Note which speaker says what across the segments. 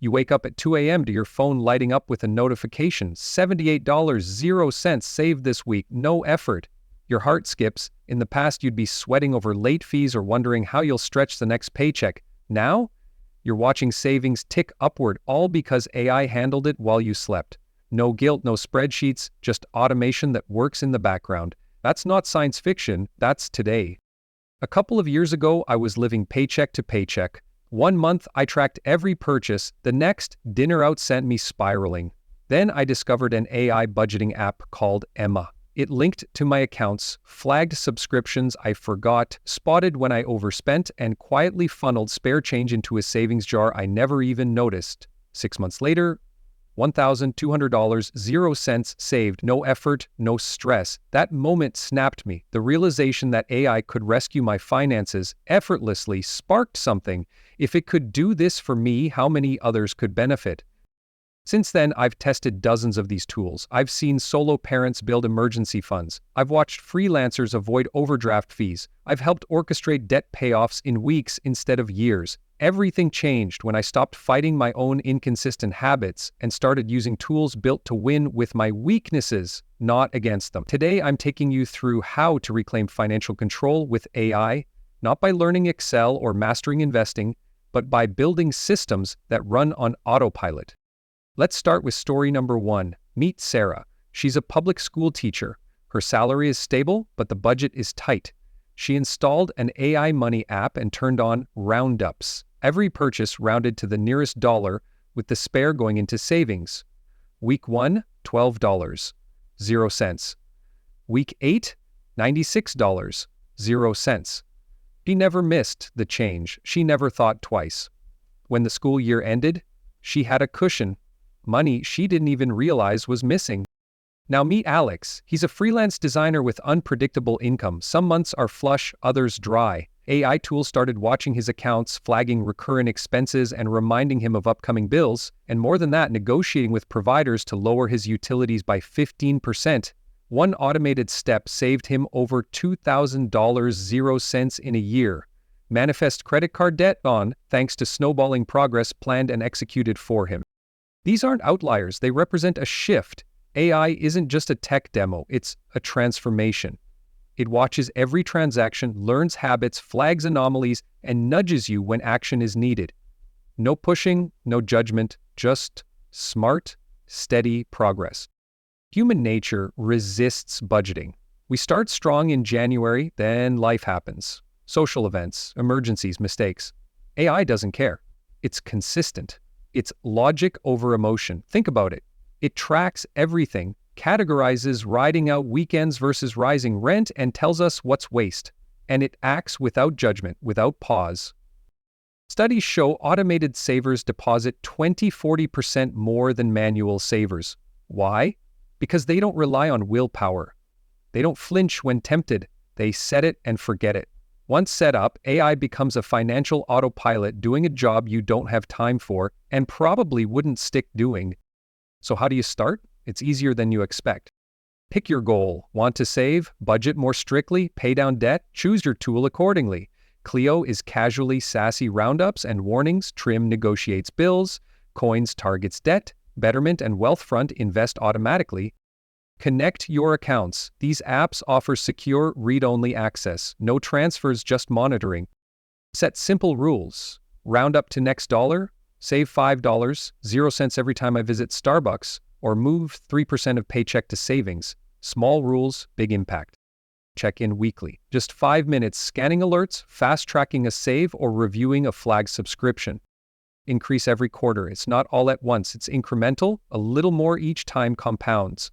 Speaker 1: You wake up at 2 a.m. to your phone lighting up with a notification, $78.00 saved this week, no effort. Your heart skips. In the past, you'd be sweating over late fees or wondering how you'll stretch the next paycheck. Now, you're watching savings tick upward, all because AI handled it while you slept. No guilt, no spreadsheets, just automation that works in the background. That's not science fiction, that's today. A couple of years ago, I was living paycheck to paycheck. One month, I tracked every purchase. The next, dinner out sent me spiraling. Then I discovered an AI budgeting app called Emma. It linked to my accounts, flagged subscriptions I forgot, spotted when I overspent, and quietly funneled spare change into a savings jar I never even noticed. 6 months later, $1,200.00 saved, no effort, no stress. That moment snapped me. The realization that AI could rescue my finances effortlessly sparked something. If it could do this for me, how many others could benefit? Since then, I've tested dozens of these tools. I've seen solo parents build emergency funds. I've watched freelancers avoid overdraft fees. I've helped orchestrate debt payoffs in weeks instead of years. Everything changed when I stopped fighting my own inconsistent habits and started using tools built to win with my weaknesses, not against them. Today, I'm taking you through how to reclaim financial control with AI, not by learning Excel or mastering investing, but by building systems that run on autopilot. Let's start with story number 1. Meet Sarah. She's a public school teacher. Her salary is stable, but the budget is tight. She installed an AI money app and turned on roundups. Every purchase rounded to the nearest dollar, with the spare going into savings. Week 1, $12.00. Week 8, $96.00. She never missed the change. She never thought twice. When the school year ended, she had a cushion. Money she didn't even realize was missing. Now meet Alex. He's a freelance designer with unpredictable income. Some months are flush, others dry. AI tools started watching his accounts, flagging recurrent expenses and reminding him of upcoming bills, and more than that, negotiating with providers to lower his utilities by 15%. One automated step saved him over $2,000.00 in a year. Manifest credit card debt on, thanks to snowballing progress planned and executed for him. These aren't outliers, they represent a shift. AI isn't just a tech demo, it's a transformation. It watches every transaction, learns habits, flags anomalies, and nudges you when action is needed. No pushing, no judgment, just smart, steady progress. Human nature resists budgeting. We start strong in January, then life happens. Social events, emergencies, mistakes. AI doesn't care. It's consistent. It's logic over emotion. Think about it. It tracks everything, categorizes riding out weekends versus rising rent, and tells us what's waste. And it acts without judgment, without pause. Studies show automated savers deposit 20-40% more than manual savers. Why? Because they don't rely on willpower. They don't flinch when tempted. They set it and forget it. Once set up, AI becomes a financial autopilot doing a job you don't have time for and probably wouldn't stick doing. So how do you start? It's easier than you expect. Pick your goal. Want to save? Budget more strictly? Pay down debt? Choose your tool accordingly. Clio is casually sassy roundups and warnings. Trim negotiates bills. Coins targets debt. Betterment and Wealthfront invest automatically. Connect your accounts. These apps offer secure read-only access. No transfers, just monitoring. Set simple rules. Round up to next dollar. Save $5.00 every time I visit Starbucks. Or move 3% of paycheck to savings. Small rules, big impact. Check in weekly. Just 5 minutes scanning alerts, fast-tracking a save, or reviewing a flag subscription. Increase every quarter. It's not all at once. It's incremental. A little more each time compounds.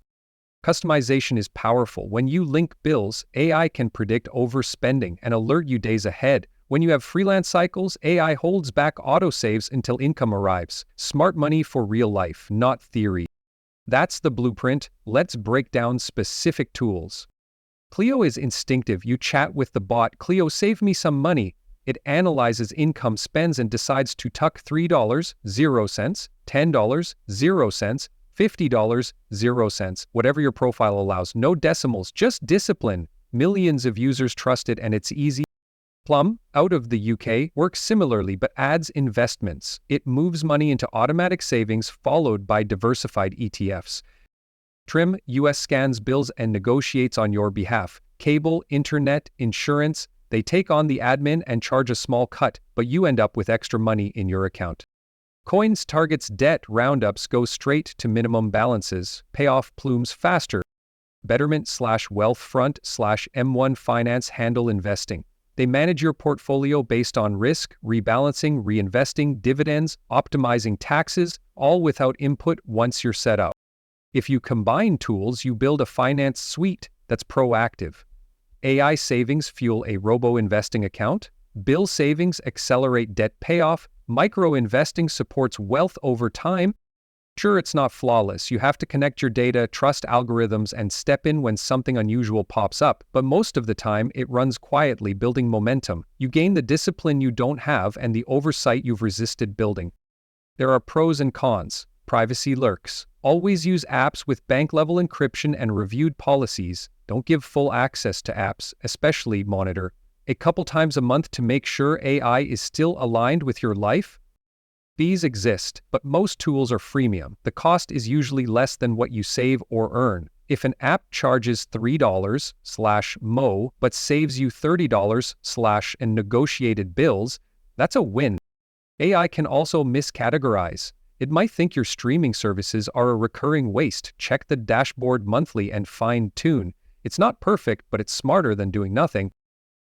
Speaker 1: Customization is powerful. When you link bills, AI can predict overspending and alert you days ahead. When you have freelance cycles, AI holds back autosaves until income arrives. Smart money for real life, not theory. That's the blueprint. Let's break down specific tools. Clio is instinctive. You chat with the bot, "Clio, save me some money." It analyzes income, spends, and decides to tuck $3.00, $10.00, $50.00, whatever your profile allows. No decimals, just discipline. Millions of users trust it, and it's easy. Plum, out of the UK, works similarly but adds investments. It moves money into automatic savings followed by diversified ETFs. Trim, US scans bills and negotiates on your behalf. Cable, internet, insurance, they take on the admin and charge a small cut, but you end up with extra money in your account. Coins targets debt roundups go straight to minimum balances, payoff plumes faster. Betterment/Wealthfront/M1 Finance handle investing. They manage your portfolio based on risk, rebalancing, reinvesting, dividends, optimizing taxes, all without input once you're set up. If you combine tools, you build a finance suite that's proactive. AI savings fuel a robo-investing account. Bill savings accelerate debt payoff. Micro-investing supports wealth over time. Sure, it's not flawless. You have to connect your data, trust algorithms, and step in when something unusual pops up. But most of the time, it runs quietly, building momentum. You gain the discipline you don't have and the oversight you've resisted building. There are pros and cons. Privacy lurks. Always use apps with bank-level encryption and reviewed policies. Don't give full access to apps, especially monitor a couple times a month to make sure AI is still aligned with your life. Fees exist, but most tools are freemium. The cost is usually less than what you save or earn. If an app charges $3/mo but saves you $30/ and negotiated bills, that's a win. AI can also miscategorize. It might think your streaming services are a recurring waste. Check the dashboard monthly and fine-tune. It's not perfect, but it's smarter than doing nothing.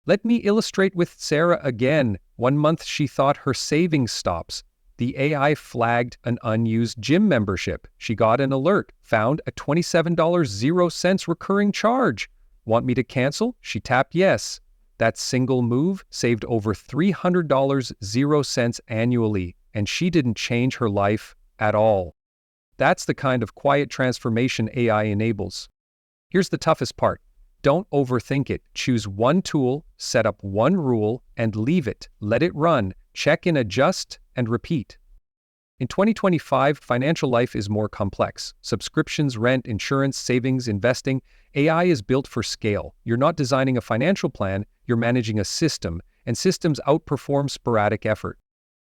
Speaker 1: Let me illustrate with Sarah again. 1 month she thought her savings stops. The AI flagged an unused gym membership. She got an alert, found a $27.00 recurring charge. Want me to cancel? She tapped yes. That single move saved over $300.00 annually, and she didn't change her life at all. That's the kind of quiet transformation AI enables. Here's the toughest part. Don't overthink it. Choose one tool, set up one rule, and leave it. Let it run. Check in, adjust, and repeat. In 2025, financial life is more complex. Subscriptions, rent, insurance, savings, investing. AI is built for scale. You're not designing a financial plan, you're managing a system, and systems outperform sporadic effort.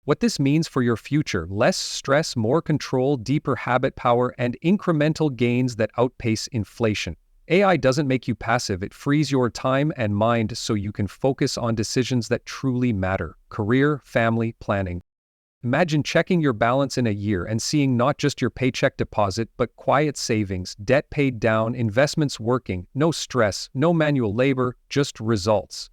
Speaker 1: What this means for your future: less stress, more control, deeper habit power, and incremental gains that outpace inflation. AI doesn't make you passive, it frees your time and mind so you can focus on decisions that truly matter: career, family, planning. Imagine checking your balance in a year and seeing not just your paycheck deposit, but quiet savings, debt paid down, investments working, no stress, no manual labor, just results.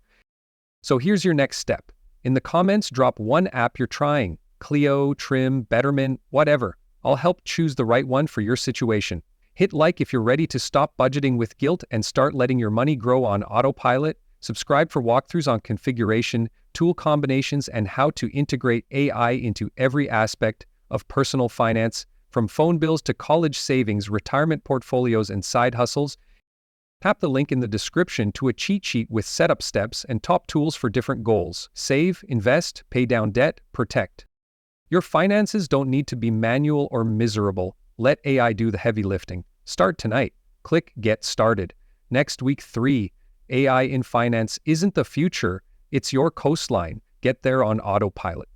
Speaker 1: So here's your next step. In the comments, drop one app you're trying: Clio, Trim, Betterment, whatever. I'll help choose the right one for your situation. Hit like if you're ready to stop budgeting with guilt and start letting your money grow on autopilot. Subscribe for walkthroughs on configuration, tool combinations, and how to integrate AI into every aspect of personal finance, from phone bills to college savings, retirement portfolios, and side hustles. Tap the link in the description to a cheat sheet with setup steps and top tools for different goals: save, invest, pay down debt, protect. Your finances don't need to be manual or miserable. Let AI do the heavy lifting. Start tonight. Click Get Started. Next week 3. AI in finance isn't the future, it's your coastline. Get there on autopilot.